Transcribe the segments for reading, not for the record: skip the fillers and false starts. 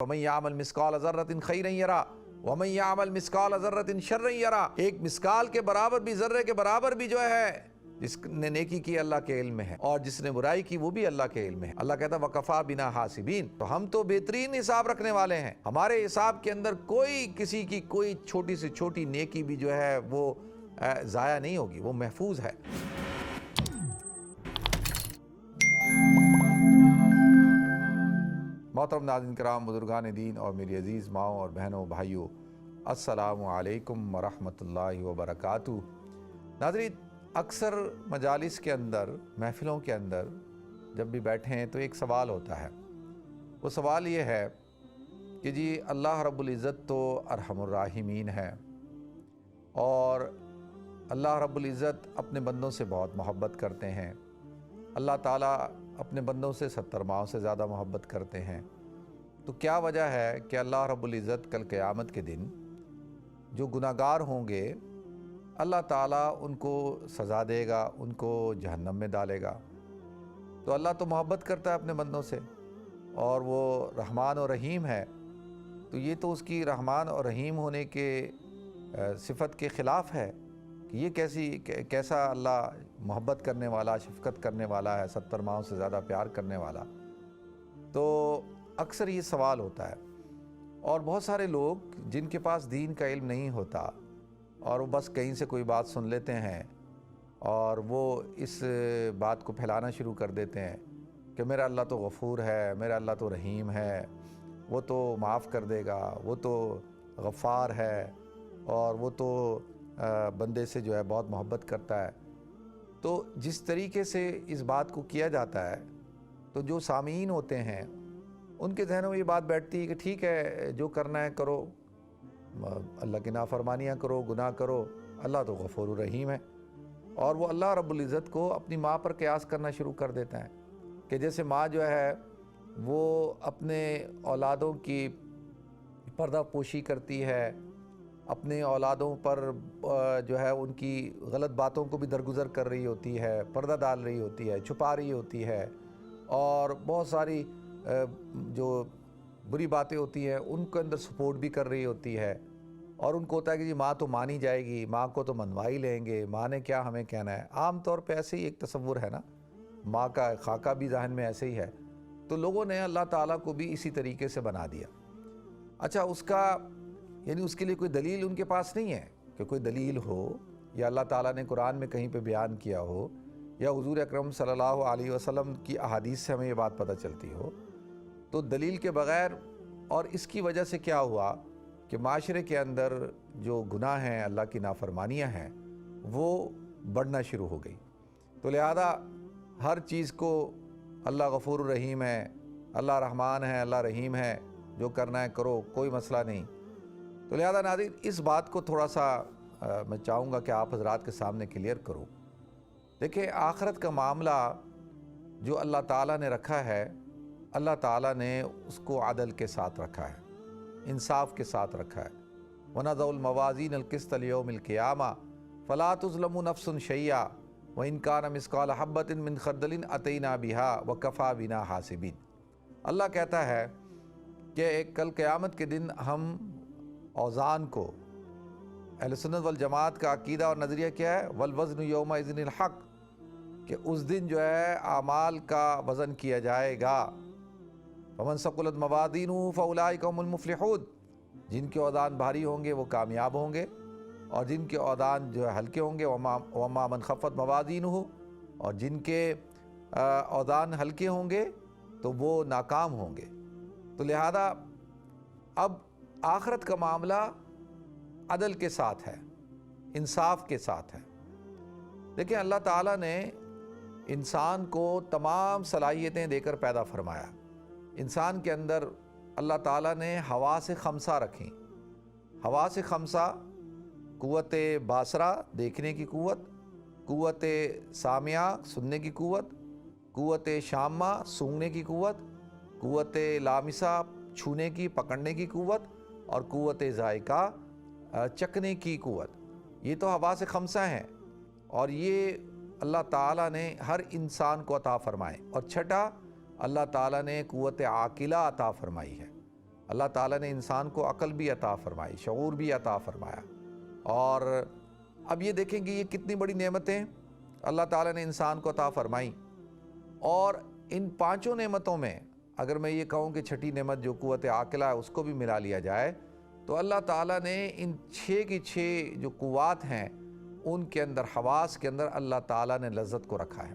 وَمَن يَعْمَلْ مِثْقَالَ ذَرَّةٍ خَيْرًا يَرَهُ وَمَن يَعْمَلْ مِثْقَالَ ذَرَّةٍ شَرًّا يَرَهُ۔ ایک مثقال کے برابر بھی، ذرے کے برابر بھی جو ہے، جس نے نیکی کی اللہ کے علم میں ہے، اور جس نے برائی کی وہ بھی اللہ کے علم میں ہے۔ اللہ کہتا ہے وَكَفَى بِنَا حَاسِبِينَ، تو ہم تو بہترین حساب رکھنے والے ہیں، ہمارے حساب کے اندر کوئی کسی کی کوئی چھوٹی سے چھوٹی نیکی بھی جو ہے وہ ضائع نہیں ہوگی، وہ محفوظ ہے۔ محترم ناظرین کرام، بزرگان دین اور میری عزیز ماؤں اور بہنوں بھائیوں، السلام علیکم ورحمۃ اللہ وبرکاتہ۔ ناظرین، اکثر مجالس کے اندر، محفلوں کے اندر جب بھی بیٹھے ہیں تو ایک سوال ہوتا ہے۔ وہ سوال یہ ہے کہ جی اللہ رب العزت تو ارحم الراحمین ہے، اور اللہ رب العزت اپنے بندوں سے بہت محبت کرتے ہیں، اللہ تعالیٰ اپنے بندوں سے 70 ماؤں سے زیادہ محبت کرتے ہیں، تو کیا وجہ ہے کہ اللہ رب العزت کل قیامت کے دن جو گناہگار ہوں گے اللہ تعالیٰ ان کو سزا دے گا، ان کو جہنم میں ڈالے گا؟ تو اللہ تو محبت کرتا ہے اپنے بندوں سے، اور وہ رحمان و رحیم ہے، تو یہ تو اس کی رحمان اور رحیم ہونے کے صفت کے خلاف ہے کہ یہ کیسا اللہ محبت کرنے والا، شفقت کرنے والا ہے، 70 ماؤں سے زیادہ پیار کرنے والا۔ تو اکثر یہ سوال ہوتا ہے، اور بہت سارے لوگ جن کے پاس دین کا علم نہیں ہوتا اور وہ بس کہیں سے کوئی بات سن لیتے ہیں اور وہ اس بات کو پھیلانا شروع کر دیتے ہیں کہ میرا اللہ تو غفور ہے، میرا اللہ تو رحیم ہے، وہ تو معاف کر دے گا، وہ تو غفار ہے، اور وہ تو بندے سے جو ہے بہت محبت کرتا ہے۔ تو جس طریقے سے اس بات کو کیا جاتا ہے تو جو سامعین ہوتے ہیں ان کے ذہنوں میں یہ بات بیٹھتی ہے کہ ٹھیک ہے، جو کرنا ہے کرو، اللہ کی نافرمانیاں کرو، گناہ کرو، اللہ تو غفور الرحیم ہے۔ اور وہ اللہ رب العزت کو اپنی ماں پر قیاس کرنا شروع کر دیتا ہے کہ جیسے ماں جو ہے وہ اپنے اولادوں کی پردہ پوشی کرتی ہے، اپنے اولادوں پر جو ہے ان کی غلط باتوں کو بھی درگزر کر رہی ہوتی ہے، پردہ ڈال رہی ہوتی ہے، چھپا رہی ہوتی ہے، اور بہت ساری جو بری باتیں ہوتی ہیں ان کے اندر سپورٹ بھی کر رہی ہوتی ہے، اور ان کو ہوتا ہے کہ جی ماں تو مانی جائے گی، ماں کو تو منوا ہی لیں گے، ماں نے کیا ہمیں کہنا ہے۔ عام طور پہ ایسے ہی ایک تصور ہے نا، ماں کا خاکہ بھی ذہن میں ایسے ہی ہے، تو لوگوں نے اللہ تعالیٰ کو بھی اسی طریقے سے بنا دیا۔ اچھا، اس کا یعنی اس کے لیے کوئی دلیل ان کے پاس نہیں ہے کہ کوئی دلیل ہو، یا اللہ تعالیٰ نے قرآن میں کہیں پہ بیان کیا ہو، یا حضور اکرم صلی اللہ علیہ وسلم کی احادیث سے ہمیں یہ بات پتہ چلتی ہو، تو دلیل کے بغیر۔ اور اس کی وجہ سے کیا ہوا کہ معاشرے کے اندر جو گناہ ہیں، اللہ کی نافرمانیاں ہیں، وہ بڑھنا شروع ہو گئی۔ تو لہذا ہر چیز کو اللہ غفور الرحیم ہے، اللہ رحمان ہے، اللہ رحیم ہے، جو کرنا ہے کرو، کوئی مسئلہ نہیں۔ تو لہذا ناظرین، اس بات کو تھوڑا سا میں چاہوں گا کہ آپ حضرات کے سامنے کلیئر کروں۔ دیکھیں، آخرت کا معاملہ جو اللہ تعالیٰ نے رکھا ہے، اللہ تعالیٰ نے اس کو عدل کے ساتھ رکھا ہے، انصاف کے ساتھ رکھا ہے۔ وَنَضَعُ الْمَوَازِينَ الْقِسْطَ لِيَوْمِ الْقِيَامَةِ فَلَا تُظْلَمُ نَفْسٌ شَيْئًا وَإِنْ كَانَ مِثْقَالَ حَبَّةٍ مِّنْ خَرْدَلٍ أَتَيْنَا بِهَا وَكَفَى بِنَا حَاسِبِينَ۔ اللہ کہتا ہے کہ کل قیامت کے دن ہم اوزان کو، اہل سنت والجماعت کا عقیدہ اور نظریہ کیا ہے؟ وَالْوَزْنُ يَوْمَئِذٍ الْحَقُّ، کہ اس دن جو ہے اعمال کا وزن کیا جائے گا۔ فَمَنْ ثَقُلَتْ مَوَازِينُهُ فَأُولَٰئِكَ هُمُ الْمُفْلِحُونَ، جن کے اوزان بھاری ہوں گے وہ کامیاب ہوں گے، اور جن کے اوزان جو ہے ہلکے ہوں گے وَمَا مَنْ خَفَّتْ مَوَازِينُهُ، اور جن کے اوزان ہلکے ہوں گے تو وہ ناکام ہوں گے۔ تو لہذا اب آخرت کا معاملہ عدل کے ساتھ ہے، انصاف کے ساتھ ہے۔ دیکھیں، اللہ تعالیٰ نے انسان کو تمام صلاحیتیں دے کر پیدا فرمایا۔ انسان کے اندر اللہ تعالیٰ نے حواس خمسہ رکھیں۔ حواس خمسہ: قوت باصرہ، دیکھنے کی قوت، قوت سامعہ، سننے کی قوت، قوت شامہ، سونگھنے کی قوت، قوت لامسہ، چھونے کی، پکڑنے کی قوت، اور قوت ذائقہ، چکھنے کی قوت۔ یہ تو حواس خمسہ ہیں، اور یہ اللہ تعالیٰ نے ہر انسان کو عطا فرمائے۔ اور چھٹا، اللہ تعالیٰ نے قوت عاقلہ عطا فرمائی ہے۔ اللہ تعالیٰ نے انسان کو عقل بھی عطا فرمائی، شعور بھی عطا فرمایا، اور اب یہ دیکھیں کہ یہ کتنی بڑی نعمتیں اللہ تعالیٰ نے انسان کو عطا فرمائی۔ اور ان پانچوں نعمتوں میں اگر میں یہ کہوں کہ چھٹی نعمت جو قوت عاقلہ ہے اس کو بھی ملا لیا جائے تو اللہ تعالیٰ نے ان 6 کی 6 جو قوات ہیں ان کے اندر، حواس کے اندر اللہ تعالیٰ نے لذت کو رکھا ہے۔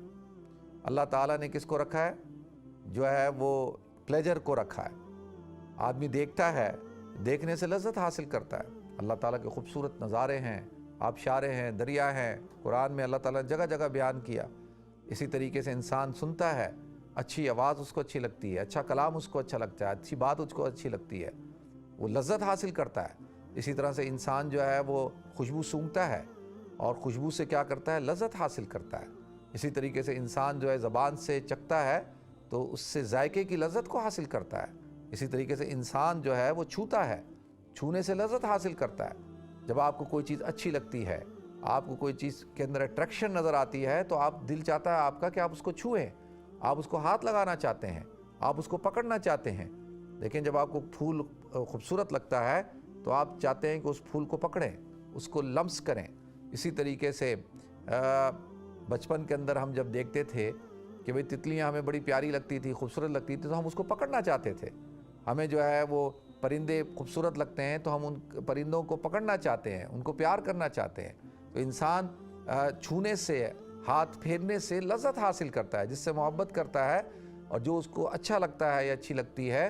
اللہ تعالیٰ نے کس کو رکھا ہے؟ جو ہے وہ پلیجر کو رکھا ہے۔ آدمی دیکھتا ہے، دیکھنے سے لذت حاصل کرتا ہے۔ اللہ تعالیٰ کے خوبصورت نظارے ہیں، آبشاریں ہیں، دریا ہیں، قرآن میں اللہ تعالیٰ نے جگہ جگہ بیان کیا۔ اسی طریقے سے انسان سنتا ہے، اچھی آواز اس کو اچھی لگتی ہے، اچھا کلام اس کو اچھا لگتا ہے، اچھی بات اس کو اچھی لگتی ہے، وہ لذت حاصل کرتا ہے۔ اسی طرح سے انسان جو ہے وہ خوشبو سونگھتا ہے اور خوشبو سے کیا کرتا ہے؟ لذت حاصل کرتا ہے۔ اسی طریقے سے انسان جو ہے زبان سے چکھتا ہے تو اس سے ذائقے کی لذت کو حاصل کرتا ہے۔ اسی طریقے سے انسان جو ہے وہ چھوتا ہے، چھونے سے لذت حاصل کرتا ہے۔ جب آپ کو کوئی چیز اچھی لگتی ہے، آپ کو کوئی چیز کے اندر اٹریکشن نظر آتی ہے تو آپ دل چاہتا ہے آپ کا کہ آپ اس کو چھوئیں، آپ اس کو ہاتھ لگانا چاہتے ہیں، آپ اس کو پکڑنا چاہتے ہیں۔ لیکن جب آپ کو پھول خوبصورت لگتا ہے تو آپ چاہتے ہیں کہ اس پھول کو پکڑیں، اس کو لمس کریں۔ اسی طریقے سے بچپن کے اندر ہم جب دیکھتے تھے کہ بھئی تتلیاں ہمیں بڑی پیاری لگتی تھی، خوبصورت لگتی تھی تو ہم اس کو پکڑنا چاہتے تھے۔ ہمیں جو ہے وہ پرندے خوبصورت لگتے ہیں تو ہم ان پرندوں کو پکڑنا چاہتے ہیں، ان کو پیار کرنا چاہتے ہیں۔ تو انسان چھونے سے، ہاتھ پھیرنے سے لذت حاصل کرتا ہے، جس سے محبت کرتا ہے، اور جو اس کو اچھا لگتا ہے یا اچھی لگتی ہے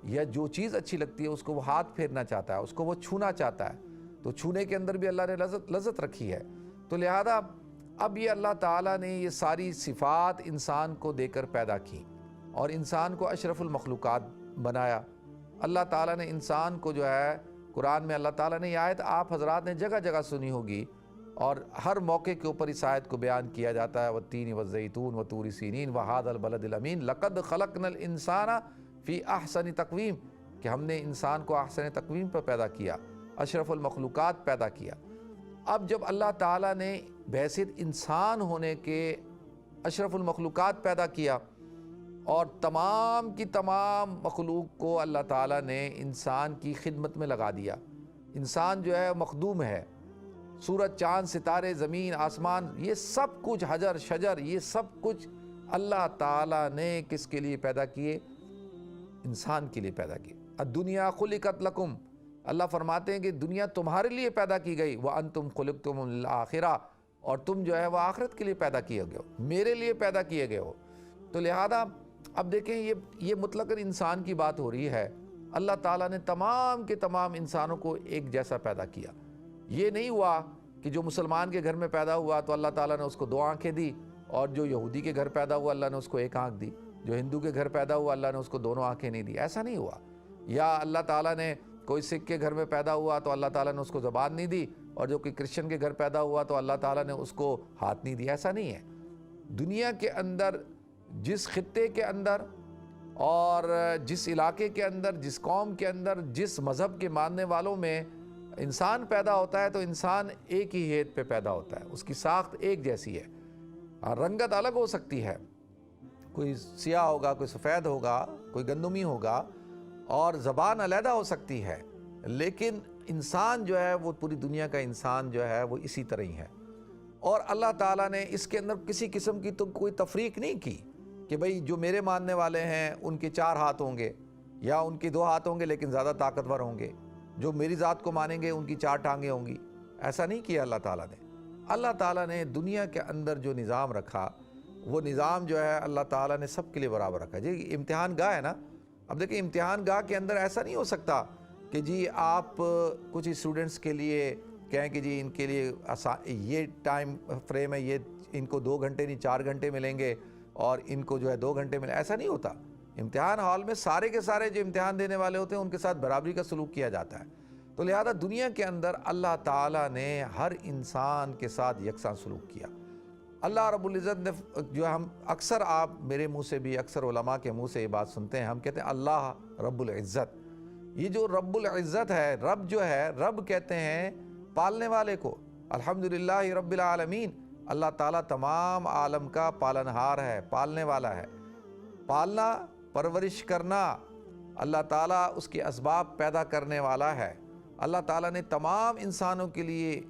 یا جو چیز اچھی لگتی ہے اس کو وہ ہاتھ پھیرنا چاہتا ہے، اس کو وہ چھونا چاہتا ہے۔ تو چھونے کے اندر بھی اللہ نے لذت رکھی ہے۔ تو لہذا اب یہ اللہ تعالیٰ نے یہ ساری صفات انسان کو دے کر پیدا کی اور انسان کو اشرف المخلوقات بنایا۔ اللہ تعالیٰ نے انسان کو جو ہے قرآن میں، اللہ تعالیٰ نے یہ آیت آپ حضرات نے جگہ جگہ سنی ہوگی اور ہر موقع کے اوپر اس آیت کو بیان کیا جاتا ہے، والتین والزیتون وطور سینین وہذا البلد الامین لقد خلقنا الانسان فی احسن تقویم، کہ ہم نے انسان کو احسن تقویم پر پیدا کیا، اشرف المخلوقات پیدا کیا۔ اب جب اللہ تعالیٰ نے بحیثیت انسان ہونے کے اشرف المخلوقات پیدا کیا اور تمام کی تمام مخلوق کو اللہ تعالیٰ نے انسان کی خدمت میں لگا دیا، انسان جو ہے مخدوم ہے۔ سورج، چاند، ستارے، زمین، آسمان، یہ سب کچھ، حجر شجر، یہ سب کچھ اللہ تعالیٰ نے کس کے لیے پیدا کیے؟ انسان کے لیے پیدا کیے۔ الدنیا خلقت لکم، اللہ فرماتے ہیں کہ دنیا تمہارے لیے پیدا کی گئی، وَأَنْتُمْ خُلِقْتُمُ لِلْآخِرَةِ، اور تم جو ہے وہ آخرت کے لیے پیدا کیے گئے ہو، میرے لیے پیدا کیے گئے ہو۔ تو لہذا اب دیکھیں یہ مطلق انسان کی بات ہو رہی ہے۔ اللہ تعالیٰ نے تمام کے تمام انسانوں کو ایک جیسا پیدا کیا۔ یہ نہیں ہوا کہ جو مسلمان کے گھر میں پیدا ہوا تو اللہ تعالیٰ نے اس کو 2 آنکھیں دی، اور جو یہودی کے گھر پیدا ہوا اللہ نے اس کو 1 آنکھ دی، جو ہندو کے گھر پیدا ہوا اللہ نے اس کو 2 آنکھیں نہیں دی۔ ایسا نہیں ہوا۔ یا اللہ تعالیٰ نے کوئی سکھ کے گھر میں پیدا ہوا تو اللہ تعالیٰ نے اس کو زبان نہیں دی، اور جو کوئی کرسچن کے گھر پیدا ہوا تو اللہ تعالیٰ نے اس کو ہاتھ نہیں دیا۔ ایسا نہیں ہے۔ دنیا کے اندر جس خطے کے اندر اور جس علاقے کے اندر، جس قوم کے اندر، جس مذہب کے ماننے والوں میں انسان پیدا ہوتا ہے تو انسان ایک ہی ہیت پہ پیدا ہوتا ہے، اس کی ساخت ایک جیسی ہے، رنگت الگ ہو سکتی ہے، کوئی سیاہ ہوگا، کوئی سفید ہوگا، کوئی گندمی ہوگا، اور زبان علیحدہ ہو سکتی ہے، لیکن انسان جو ہے وہ پوری دنیا کا انسان جو ہے وہ اسی طرح ہی ہے۔ اور اللہ تعالیٰ نے اس کے اندر کسی قسم کی تو کوئی تفریق نہیں کی کہ بھئی جو میرے ماننے والے ہیں ان کے 4 ہاتھ ہوں گے یا ان کے 2 ہاتھ ہوں گے لیکن زیادہ طاقتور ہوں گے، جو میری ذات کو مانیں گے ان کی 4 ٹانگیں ہوں گی۔ ایسا نہیں کیا اللہ تعالیٰ نے۔ اللہ تعالیٰ نے دنیا کے اندر جو نظام رکھا وہ نظام جو ہے اللہ تعالیٰ نے سب کے لیے برابر رکھا۔ جی امتحان گاہ ہے نا، اب دیکھیں امتحان گاہ کے اندر ایسا نہیں ہو سکتا کہ جی آپ کچھ اسٹوڈنٹس کے لیے کہیں کہ جی ان کے لیے یہ ٹائم فریم ہے، یہ ان کو 2 گھنٹے نہیں 4 گھنٹے ملیں گے اور ان کو جو ہے 2 گھنٹے ملیں، ایسا نہیں ہوتا۔ امتحان ہال میں سارے کے سارے جو امتحان دینے والے ہوتے ہیں ان کے ساتھ برابری کا سلوک کیا جاتا ہے۔ تو لہذا دنیا کے اندر اللہ تعالیٰ نے ہر انسان کے ساتھ یکساں سلوک کیا۔ اللہ رب العزت نے جو ہم اکثر، آپ میرے منہ سے بھی، اکثر علماء کے منہ سے یہ بات سنتے ہیں، ہم کہتے ہیں اللہ رب العزت۔ یہ جو رب العزت ہے، رب جو ہے، رب کہتے ہیں پالنے والے کو۔ الحمدللہ رب العالمین، اللہ تعالیٰ تمام عالم کا پالنہار ہے، پالنے والا ہے۔ پالنا، پرورش کرنا، اللہ تعالیٰ اس کے اسباب پیدا کرنے والا ہے۔ اللہ تعالیٰ نے تمام انسانوں کے لیے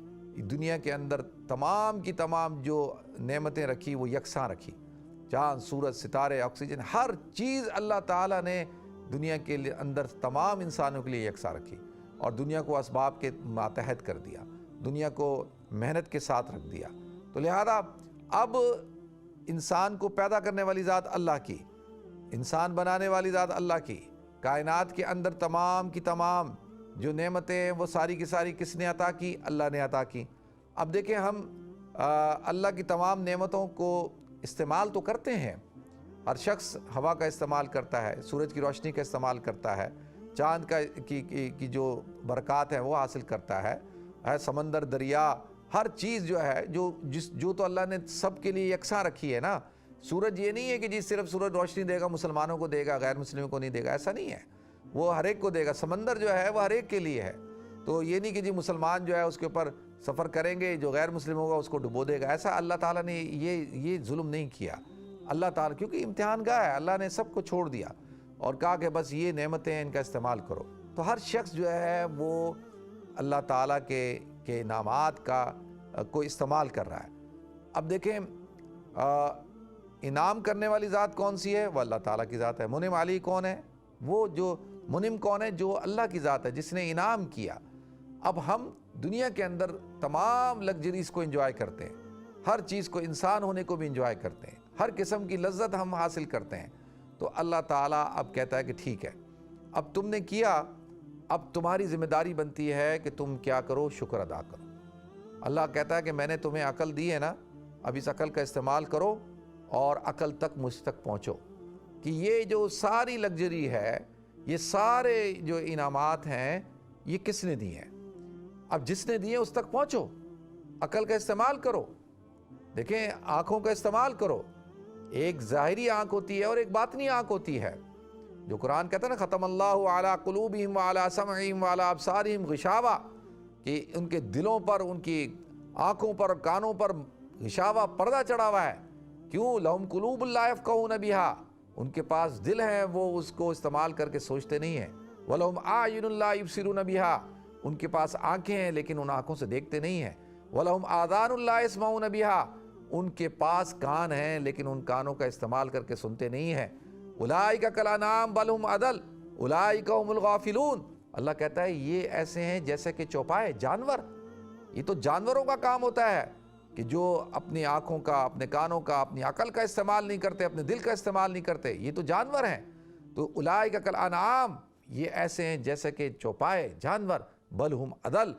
دنیا کے اندر تمام کی تمام جو نعمتیں رکھی وہ یکساں رکھی۔ چاند، سورج، ستارے، آکسیجن، ہر چیز اللہ تعالیٰ نے دنیا کے اندر تمام انسانوں کے لیے یکساں رکھی، اور دنیا کو اسباب کے ماتحت کر دیا، دنیا کو محنت کے ساتھ رکھ دیا۔ تو لہذا اب انسان کو پیدا کرنے والی ذات اللہ کی، انسان بنانے والی ذات اللہ کی، کائنات کے اندر تمام کی تمام جو نعمتیں ہیں وہ ساری کی ساری کس نے عطا کی؟ اللہ نے عطا کی۔ اب دیکھیں ہم اللہ کی تمام نعمتوں کو استعمال تو کرتے ہیں، ہر شخص ہوا کا استعمال کرتا ہے، سورج کی روشنی کا استعمال کرتا ہے، چاند کی جو برکات ہیں وہ حاصل کرتا ہے، سمندر، دریا، ہر چیز جو ہے جو تو اللہ نے سب کے لیے یکساں رکھی ہے نا۔ سورج یہ نہیں ہے کہ جی صرف سورج روشنی دے گا، مسلمانوں کو دے گا، غیر مسلموں کو نہیں دے گا، ایسا نہیں ہے، وہ ہر ایک کو دے گا۔ سمندر جو ہے وہ ہر ایک کے لیے ہے، تو یہ نہیں کہ جی مسلمان جو ہے اس کے اوپر سفر کریں گے، جو غیر مسلم ہوگا اس کو ڈبو دے گا، ایسا اللہ تعالیٰ نے یہ ظلم نہیں کیا۔ اللہ تعالیٰ کیونکہ امتحان گاہ ہے، اللہ نے سب کو چھوڑ دیا اور کہا کہ بس یہ نعمتیں ہیں، ان کا استعمال کرو۔ تو ہر شخص جو ہے وہ اللہ تعالیٰ کے انعامات کا کوئی استعمال کر رہا ہے۔ اب دیکھیں انعام کرنے والی ذات کون سی ہے؟ وہ اللہ تعالیٰ کی ذات ہے۔ منعم علی کون ہے؟ وہ جو منعم کون ہے؟ جو اللہ کی ذات ہے، جس نے انعام کیا۔ اب ہم دنیا کے اندر تمام لگژریز کو انجوائے کرتے ہیں، ہر چیز کو، انسان ہونے کو بھی انجوائے کرتے ہیں، ہر قسم کی لذت ہم حاصل کرتے ہیں۔ تو اللہ تعالیٰ اب کہتا ہے کہ ٹھیک ہے، اب تم نے کیا، اب تمہاری ذمہ داری بنتی ہے کہ تم کیا کرو؟ شکر ادا کرو۔ اللہ کہتا ہے کہ میں نے تمہیں عقل دی ہے نا، اب اس عقل کا استعمال کرو اور عقل تک مجھ تک پہنچو کہ یہ جو ساری لگژری ہے، یہ سارے جو انعامات ہیں، یہ کس نے دی ہیں؟ اب جس نے دی ہیں اس تک پہنچو، عقل کا استعمال کرو۔ دیکھیں آنکھوں کا استعمال کرو، ایک ظاہری آنکھ ہوتی ہے اور ایک باطنی آنکھ ہوتی ہے۔ جو قرآن کہتا ہے نا ختم اللہ علی قلوبہم وعلی سمعہم وعلی ابصارہم غشاوہ، کہ ان کے دلوں پر، ان کی آنکھوں پر، کانوں پر غشاوہ، پردہ چڑھا ہوا ہے۔ کیوں؟ لہم قلوب لا یفقہون بہا، ان کے پاس دل ہیں، وہ اس کو استعمال کر کے سوچتے نہیں ہیں۔ وَلَهُمْ أَعْيُنٌ لَا يُبْصِرُونَ بِهَا، ان کے پاس آنکھیں ہیں لیکن ان آنکھوں سے دیکھتے نہیں ہیں۔ وَلَهُمْ آذَانٌ لَا يَسْمَعُونَ بِهَا، ان کے پاس کان ہیں لیکن ان کانوں کا استعمال کر کے سنتے نہیں ہیں۔ أُولَٰئِكَ كَالْأَنْعَامِ بَلْ هُمْ أَضَلُّ أُولَٰئِكَ هُمُ الْغَافِلُونَ، اللہ کہتا ہے یہ ایسے ہیں جیسے کہ چوپائے، جانور۔ یہ تو جانوروں کا کام ہوتا ہے کہ جو اپنی آنکھوں کا، اپنے کانوں کا، اپنی عقل کا استعمال نہیں کرتے، اپنے دل کا استعمال نہیں کرتے، یہ تو جانور ہیں۔ تو اولئک کالانعام، یہ ایسے ہیں جیسے کہ چوپائے، جانور، بل ہم اضل،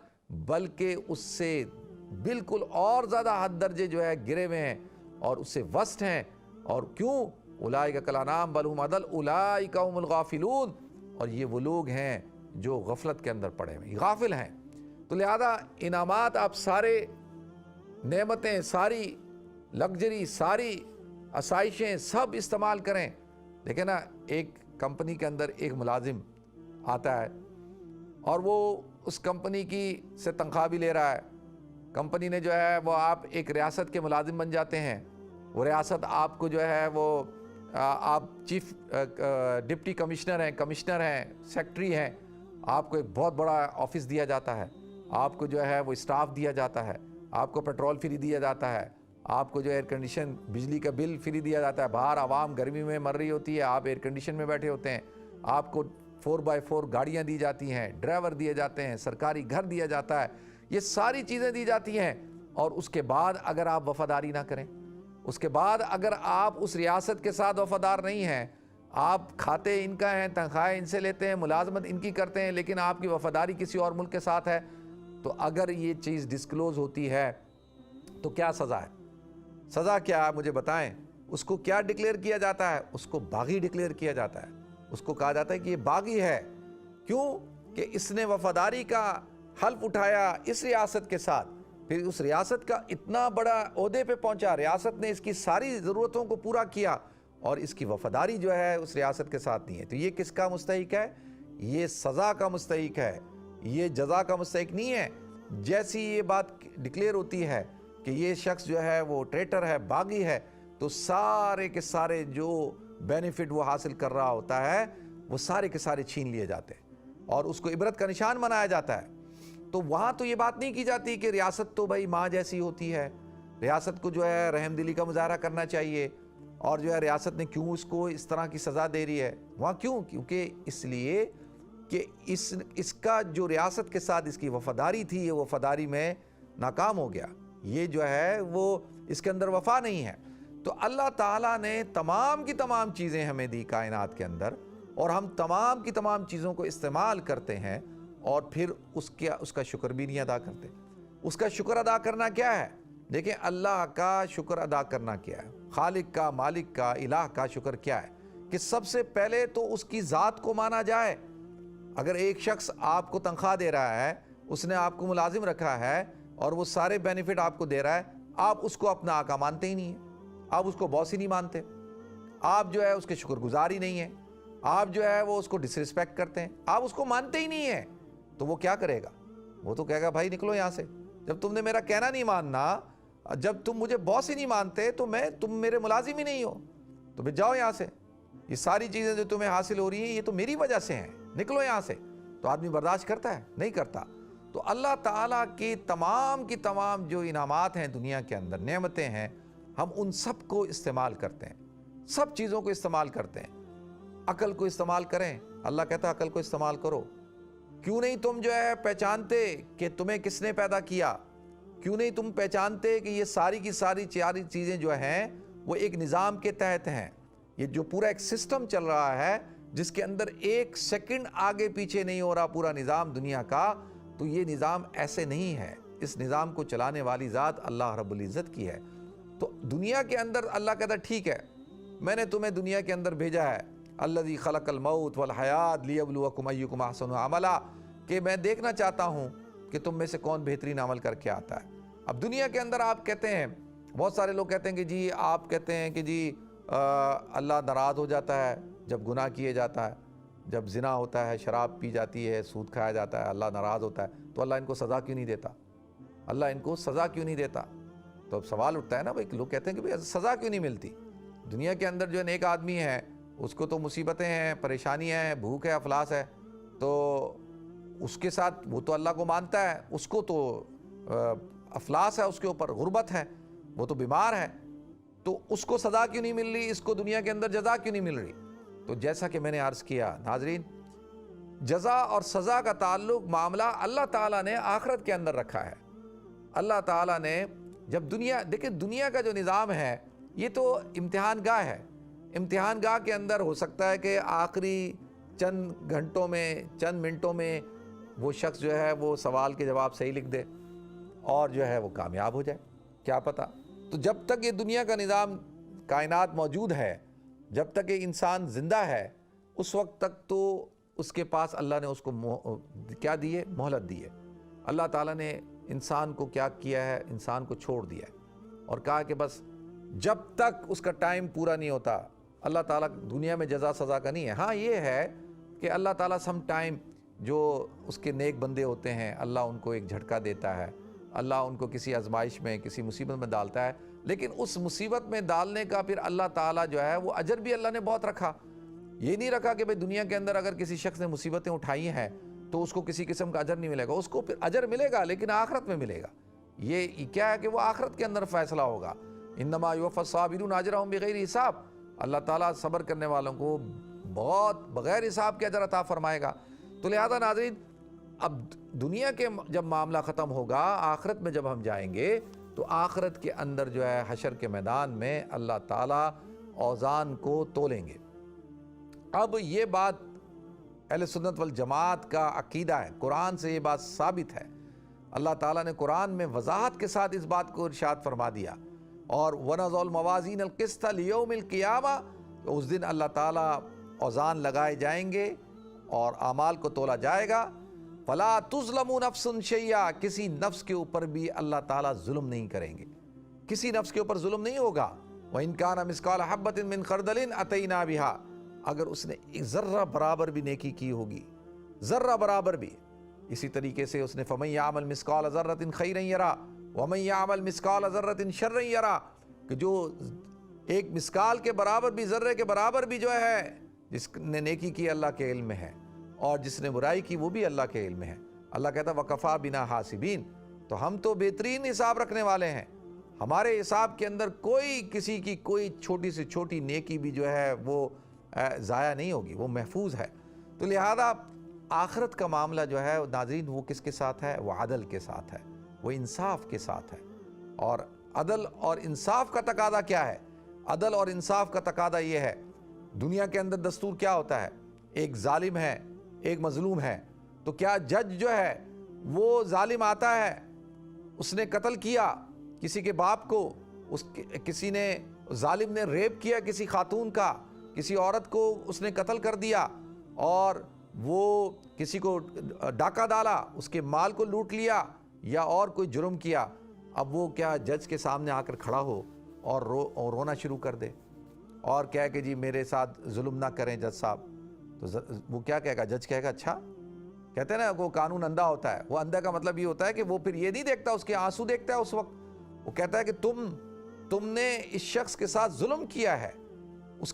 بلکہ اس سے بالکل اور زیادہ حد درجے جو ہے گرے ہوئے ہیں اور اس سے وسط ہیں۔ اور کیوں؟ اولئک کالانعام بل ہم اضل اولئک هم الغافلون، اور یہ وہ لوگ ہیں جو غفلت کے اندر پڑے ہوئے، غافل ہیں۔ تو لہذا انعامات آپ سارے، نعمتیں ساری، لگژری ساری، آسائشیں سب استعمال کریں۔ دیکھیں نا، ایک کمپنی کے اندر ایک ملازم آتا ہے اور وہ اس کمپنی کی سے تنخواہ بھی لے رہا ہے، کمپنی نے جو ہے وہ، آپ ایک ریاست کے ملازم بن جاتے ہیں، وہ ریاست آپ کو جو ہے وہ، آپ چیف ڈپٹی کمشنر ہیں، کمشنر ہیں، سیکٹری ہیں، آپ کو ایک بہت بڑا آفس دیا جاتا ہے، آپ کو جو ہے وہ اسٹاف دیا جاتا ہے، آپ کو پیٹرول فری دیا جاتا ہے، آپ کو جو ایئر کنڈیشن بجلی کا بل فری دیا جاتا ہے، باہر عوام گرمی میں مر رہی ہوتی ہے، آپ ایئر کنڈیشن میں بیٹھے ہوتے ہیں، آپ کو 4x4 گاڑیاں دی جاتی ہیں، ڈرائیور دیے جاتے ہیں، سرکاری گھر دیا جاتا ہے، یہ ساری چیزیں دی جاتی ہیں۔ اور اس کے بعد اگر آپ وفاداری نہ کریں، اس کے بعد اگر آپ اس ریاست کے ساتھ وفادار نہیں ہیں، آپ کھاتے ان کا ہیں، تنخواہیں ان سے لیتے ہیں، ملازمت ان کی کرتے ہیں، لیکن آپ کی وفاداری کسی اور ملک کے ساتھ ہے، تو اگر یہ چیز ڈسکلوز ہوتی ہے تو کیا سزا ہے؟ سزا کیا ہے مجھے بتائیں؟ اس کو کیا ڈکلیئر کیا جاتا ہے؟ اس کو باغی ڈکلیئر کیا جاتا ہے، اس کو کہا جاتا ہے کہ یہ باغی ہے۔ کیوں؟ کہ اس نے وفاداری کا حلف اٹھایا اس ریاست کے ساتھ، پھر اس ریاست کا اتنا بڑا عہدے پہ پہنچا، ریاست نے اس کی ساری ضرورتوں کو پورا کیا اور اس کی وفاداری جو ہے اس ریاست کے ساتھ نہیں ہے، تو یہ کس کا مستحق ہے؟ یہ سزا کا مستحق ہے، یہ جزا کا مستحق نہیں ہے۔ جیسی یہ بات ڈکلیئر ہوتی ہے کہ یہ شخص جو ہے وہ ٹریٹر ہے، باغی ہے، تو سارے کے سارے جو بینیفٹ وہ حاصل کر رہا ہوتا ہے وہ سارے کے سارے چھین لیے جاتے ہیں اور اس کو عبرت کا نشان بنایا جاتا ہے۔ تو وہاں تو یہ بات نہیں کی جاتی کہ ریاست تو بھائی ماں جیسی ہوتی ہے، ریاست کو جو ہے رحم دلی کا مظاہرہ کرنا چاہیے، اور جو ہے ریاست نے کیوں اس کو اس طرح کی سزا دے رہی ہے۔ وہاں کیوں؟ کیونکہ اس لیے کہ اس کا جو ریاست کے ساتھ اس کی وفاداری تھی، یہ وفاداری میں ناکام ہو گیا، یہ جو ہے وہ اس کے اندر وفا نہیں ہے۔ تو اللہ تعالیٰ نے تمام کی تمام چیزیں ہمیں دی کائنات کے اندر، اور ہم تمام کی تمام چیزوں کو استعمال کرتے ہیں اور پھر اس کا شکر بھی نہیں ادا کرتے۔ اس کا شکر ادا کرنا کیا ہے؟ دیکھیں، اللہ کا شکر ادا کرنا کیا ہے، خالق کا، مالک کا، الہ کا شکر کیا ہے؟ کہ سب سے پہلے تو اس کی ذات کو مانا جائے۔ اگر ایک شخص آپ کو تنخواہ دے رہا ہے، اس نے آپ کو ملازم رکھا ہے اور وہ سارے بینیفٹ آپ کو دے رہا ہے، آپ اس کو اپنا آقا مانتے ہی نہیں ہیں، آپ اس کو باس ہی نہیں مانتے، آپ جو ہے اس کے شکر گزار ہی نہیں ہیں، آپ جو ہے وہ اس کو ڈس ریسپیکٹ کرتے ہیں، آپ اس کو مانتے ہی نہیں ہیں، تو وہ کیا کرے گا؟ وہ تو کہے گا بھائی نکلو یہاں سے، جب تم نے میرا کہنا نہیں ماننا، جب تم مجھے باس ہی نہیں مانتے تو تم میرے ملازم ہی نہیں ہو، تو پھر جاؤ یہاں سے، یہ ساری چیزیں جو تمہیں حاصل ہو رہی ہیں یہ تو میری وجہ سے ہیں، نکلو یہاں سے۔ تو آدمی برداشت کرتا ہے؟ نہیں کرتا۔ تو اللہ تعالیٰ کی تمام جو انعامات ہیں دنیا کے اندر، نعمتیں ہیں، ہم ان سب کو استعمال کرتے ہیں، سب چیزوں کو استعمال کرتے ہیں۔ عقل کو استعمال کریں، اللہ کہتا ہے عقل کو استعمال کرو۔ کیوں نہیں تم جو ہے پہچانتے کہ تمہیں کس نے پیدا کیا؟ کیوں نہیں تم پہچانتے کہ یہ ساری کی ساری چیزیں جو ہیں وہ ایک نظام کے تحت ہیں؟ یہ جو پورا ایک سسٹم چل رہا ہے جس کے اندر ایک سیکنڈ آگے پیچھے نہیں ہو رہا پورا نظام دنیا کا، تو یہ نظام ایسے نہیں ہے، اس نظام کو چلانے والی ذات اللہ رب العزت کی ہے۔ تو دنیا کے اندر اللہ کہتا ہے ٹھیک ہے، میں نے تمہیں دنیا کے اندر بھیجا ہے، الذی خلق الموت والحیات لیبلوکم ایکم احسن عملا، کہ میں دیکھنا چاہتا ہوں کہ تم میں سے کون بہترین عمل کر کے آتا ہے۔ اب دنیا کے اندر آپ کہتے ہیں، بہت سارے لوگ کہتے ہیں کہ جی آپ کہتے ہیں کہ جی اللہ ناراض ہو جاتا ہے جب گناہ کیے جاتا ہے، جب زنا ہوتا ہے، شراب پی جاتی ہے، سود کھایا جاتا ہے، اللہ ناراض ہوتا ہے، تو اللہ ان کو سزا کیوں نہیں دیتا؟ اللہ ان کو سزا کیوں نہیں دیتا؟ تو اب سوال اٹھتا ہے نا بھائی، لوگ کہتے ہیں کہ بھائی سزا کیوں نہیں ملتی؟ دنیا کے اندر جو نیک آدمی ہے اس کو تو مصیبتیں ہیں، پریشانیاں ہیں، بھوک ہے، افلاس ہے، تو اس کے ساتھ وہ تو اللہ کو مانتا ہے، اس کو تو افلاس ہے، اس کے اوپر غربت ہے، وہ تو بیمار ہے، تو اس کو سزا کیوں نہیں مل رہی؟ اس کو دنیا کے اندر جزا کیوں نہیں مل رہی؟ تو جیسا کہ میں نے عرض کیا ناظرین، جزا اور سزا کا تعلق معاملہ اللہ تعالیٰ نے آخرت کے اندر رکھا ہے۔ اللہ تعالیٰ نے جب دیکھیں دنیا کا جو نظام ہے یہ تو امتحان گاہ ہے، امتحان گاہ کے اندر ہو سکتا ہے کہ آخری چند گھنٹوں میں، چند منٹوں میں وہ شخص جو ہے وہ سوال کے جواب صحیح لکھ دے اور جو ہے وہ کامیاب ہو جائے، کیا پتہ۔ تو جب تک یہ دنیا کا نظام کائنات موجود ہے، جب تک یہ انسان زندہ ہے، اس وقت تک تو اس کے پاس اللہ نے اس کو کیا دی ہے؟ مہلت دی ہے۔ اللہ تعالیٰ نے انسان کو کیا کیا ہے؟ انسان کو چھوڑ دیا ہے اور کہا کہ بس جب تک اس کا ٹائم پورا نہیں ہوتا، اللہ تعالیٰ دنیا میں جزا سزا کا نہیں ہے۔ ہاں یہ ہے کہ اللہ تعالیٰ سم ٹائم جو اس کے نیک بندے ہوتے ہیں اللہ ان کو ایک جھٹکا دیتا ہے، اللہ ان کو کسی آزمائش میں، کسی مصیبت میں ڈالتا ہے، لیکن اس مصیبت میں ڈالنے کا پھر اللہ تعالیٰ جو ہے وہ اجر بھی اللہ نے بہت رکھا۔ یہ نہیں رکھا کہ بھئی دنیا کے اندر اگر کسی شخص نے مصیبتیں اٹھائی ہیں تو اس کو کسی قسم کا اجر نہیں ملے گا، اس کو پھر اجر ملے گا لیکن آخرت میں ملے گا۔ یہ کیا ہے کہ وہ آخرت کے اندر فیصلہ ہوگا۔ انما یوفی الصابرون اجرهم بغیر حساب، اللہ تعالیٰ صبر کرنے والوں کو بہت بغیر حساب کے اجر عطا فرمائے گا۔ تو لہذا ناظرین، اب دنیا کے جب معاملہ ختم ہوگا، آخرت میں جب ہم جائیں گے تو آخرت کے اندر جو ہے حشر کے میدان میں اللہ تعالیٰ اوزان کو تولیں گے۔ اب یہ بات اہل سنت والجماعت کا عقیدہ ہے، قرآن سے یہ بات ثابت ہے۔ اللہ تعالیٰ نے قرآن میں وضاحت کے ساتھ اس بات کو ارشاد فرما دیا، اور وَنَضَعُ الْمَوَازِينَ الْقِسْطَ لِيَوْمِ الْقِيَامَةِ، تو اس دن اللہ تعالیٰ اوزان لگائے جائیں گے اور اعمال کو تولا جائے گا۔ فَلَا تُظْلَمُ نَفْسٌ شَيْئًا، کسی نفس کے اوپر بھی اللہ تعالیٰ ظلم نہیں کریں گے، کسی نفس کے اوپر ظلم نہیں ہوگا۔ وَإِن كَانَ مِثْقَالَ حَبَّةٍ مِّن خَرْدَلٍ أَتَيْنَا بِهَا، اگر اس نے ایک ذرہ برابر بھی نیکی کی ہوگی، ذرہ برابر بھی۔ اسی طریقے سے اس نے فَمَن يَعْمَلْ مِثْقَالَ ذَرَّةٍ خَيْرًا يَرَهُ وَمَن يَعْمَلْ مِثْقَالَ ذَرَّةٍ شَرًّا يَرَهُ، کہ جو ایک مثقال کے برابر بھی، ذرے کے برابر بھی جو ہے جس نے نیکی کی اللہ کے علم میں ہے، اور جس نے برائی کی وہ بھی اللہ کے علم میں ہے۔ اللہ کہتا ہے وَقَفَا بِنَا حَاسِبِينَ، تو ہم تو بہترین حساب رکھنے والے ہیں، ہمارے حساب کے اندر کوئی کسی کی کوئی چھوٹی سے چھوٹی نیکی بھی جو ہے وہ ضائع نہیں ہوگی، وہ محفوظ ہے۔ تو لہذا آخرت کا معاملہ جو ہے ناظرین وہ کس کے ساتھ ہے؟ وہ عدل کے ساتھ ہے، وہ انصاف کے ساتھ ہے۔ اور عدل اور انصاف کا تقاضا کیا ہے؟ عدل اور انصاف کا تقاضا یہ ہے، دنیا کے اندر دستور کیا ہوتا ہے؟ ایک ظالم ہے، ایک مظلوم ہے، تو کیا جج جو ہے وہ ظالم آتا ہے، اس نے قتل کیا کسی کے باپ کو، کسی نے ظالم نے ریپ کیا کسی خاتون کا، کسی عورت کو اس نے قتل کر دیا، اور وہ کسی کو ڈاکہ ڈالا، اس کے مال کو لوٹ لیا، یا اور کوئی جرم کیا، اب وہ کیا جج کے سامنے آ کر کھڑا ہو اور رونا شروع کر دے اور کہے کہ جی میرے ساتھ ظلم نہ کریں جج صاحب؟ تو وہ کیا کہے گا؟ جج کہے گا اچھا، کہتے ہیں نا وہ قانون اندھا ہوتا ہے، وہ اندھا کا مطلب یہ ہوتا ہے کہ وہ پھر یہ نہیں دیکھتا، اس کے آنسو دیکھتا ہے اس وقت، وہ کہتا ہے کہ تم نے اس شخص کے ساتھ ظلم کیا ہے، اس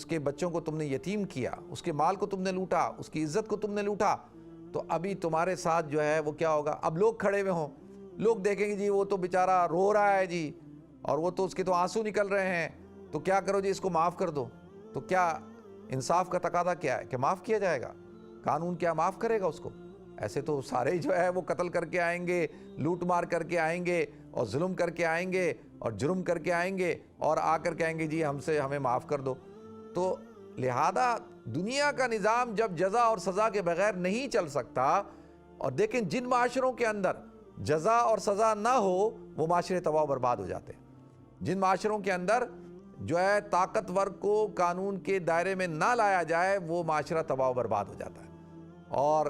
کے بچوں کو تم نے یتیم کیا، اس کے مال کو تم نے لوٹا، اس کی عزت کو تم نے لوٹا، تو ابھی تمہارے ساتھ جو ہے وہ کیا ہوگا؟ اب لوگ کھڑے ہوئے ہوں، لوگ دیکھیں گے جی وہ تو بیچارہ رو رہا ہے جی، اور وہ تو اس کے تو آنسو نکل رہے ہیں، تو کیا کرو جی اس کو معاف کر دو۔ تو کیا انصاف کا تقاضا کیا ہے؟ کہ معاف کیا جائے گا؟ قانون کیا معاف کرے گا اس کو؟ ایسے تو سارے جو ہے وہ قتل کر کے آئیں گے، لوٹ مار کر کے آئیں گے، اور ظلم کر کے آئیں گے، اور جرم کر کے آئیں گے، اور آ کر کہیں گے جی ہمیں معاف کر دو۔ تو لہذا دنیا کا نظام جب جزا اور سزا کے بغیر نہیں چل سکتا، اور دیکھیں جن معاشروں کے اندر جزا اور سزا نہ ہو وہ معاشرے تباہ و برباد ہو جاتے ہیں۔ جن معاشروں کے اندر جو ہے طاقتور کو قانون کے دائرے میں نہ لایا جائے وہ معاشرہ تباہ و برباد ہو جاتا ہے۔ اور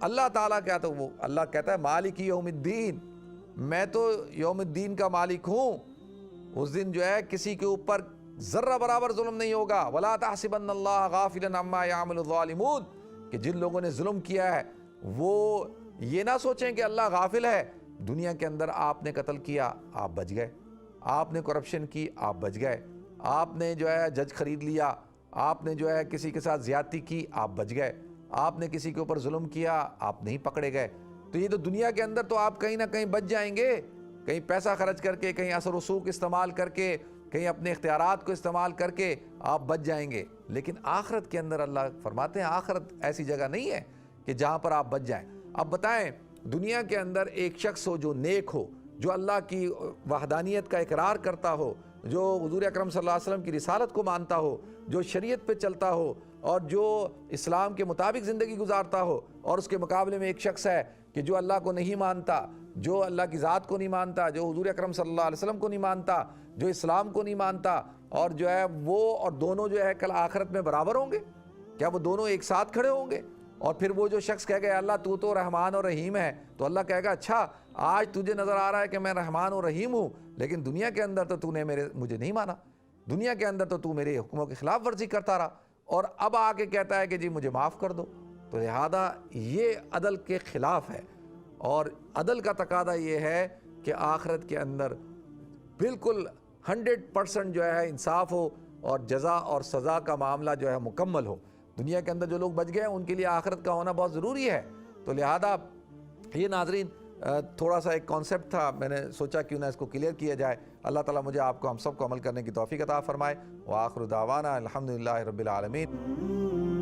اللہ تعالیٰ کیا تو وہ اللہ کہتا ہے مالک یوم الدین، میں تو یوم الدین کا مالک ہوں، اس دن جو ہے کسی کے اوپر ذرہ برابر ظلم نہیں ہوگا۔ وَلَا تَحْسِبَنَّ اللَّهَ غَافِلًا عَمَّا يَعْمَلُ الظَّالِمُونَ، کہ جن لوگوں نے ظلم کیا ہے وہ یہ نہ سوچیں کہ اللہ غافل ہے۔ دنیا کے اندر آپ نے قتل کیا، آپ بچ گئے، آپ نے کرپشن کی، آپ بچ گئے، آپ نے جو ہے جج خرید لیا، آپ نے جو ہے کسی کے ساتھ زیادتی کی، آپ بچ گئے، آپ نے کسی کے اوپر ظلم کیا، آپ نہیں پکڑے گئے۔ تو یہ تو دنیا کے اندر تو آپ کہیں نہ کہیں بچ جائیں گے، کہیں پیسہ خرچ کر کے، کہیں اثر و رسوخ استعمال کر کے، کہیں اپنے اختیارات کو استعمال کر کے آپ بچ جائیں گے۔ لیکن آخرت کے اندر اللہ فرماتے ہیں آخرت ایسی جگہ نہیں ہے کہ جہاں پر آپ بچ جائیں۔ اب بتائیں دنیا کے اندر ایک شخص ہو جو نیک ہو، جو اللہ کی وحدانیت کا اقرار کرتا ہو، جو حضور اکرم صلی اللہ علیہ وسلم کی رسالت کو مانتا ہو، جو شریعت پہ چلتا ہو، اور جو اسلام کے مطابق زندگی گزارتا ہو، اور اس کے مقابلے میں ایک شخص ہے کہ جو اللہ کو نہیں مانتا، جو اللہ کی ذات کو نہیں مانتا، جو حضور اکرم صلی اللہ علیہ وسلم کو نہیں مانتا، جو اسلام کو نہیں مانتا، اور جو ہے وہ اور دونوں جو ہے کل آخرت میں برابر ہوں گے؟ کیا وہ دونوں ایک ساتھ کھڑے ہوں گے؟ اور پھر وہ جو شخص کہے گا اللہ تو رحمان اور رحیم ہے، تو اللہ کہے گا اچھا آج تجھے نظر آ رہا ہے کہ میں رحمان اور رحیم ہوں، لیکن دنیا کے اندر تو نے مجھے نہیں مانا، دنیا کے اندر تو میرے حکموں کی خلاف ورزی کرتا رہا، اور اب آ کے کہتا ہے کہ جی مجھے معاف کر دو۔ تو لہذا یہ عدل کے خلاف ہے، اور عدل کا تقاضا یہ ہے کہ آخرت کے اندر بالکل 100% جو ہے انصاف ہو، اور جزا اور سزا کا معاملہ جو ہے مکمل ہو۔ دنیا کے اندر جو لوگ بچ گئے ان کے لیے آخرت کا ہونا بہت ضروری ہے۔ تو لہذا یہ ناظرین تھوڑا سا ایک کانسیپٹ تھا، میں نے سوچا کیوں نہ اس کو کلیئر کیا جائے۔ اللہ تعالیٰ مجھے آپ کو ہم سب کو عمل کرنے کی توفیق عطا فرمائے۔ وآخر دعوانا الحمدللہ رب العالمین۔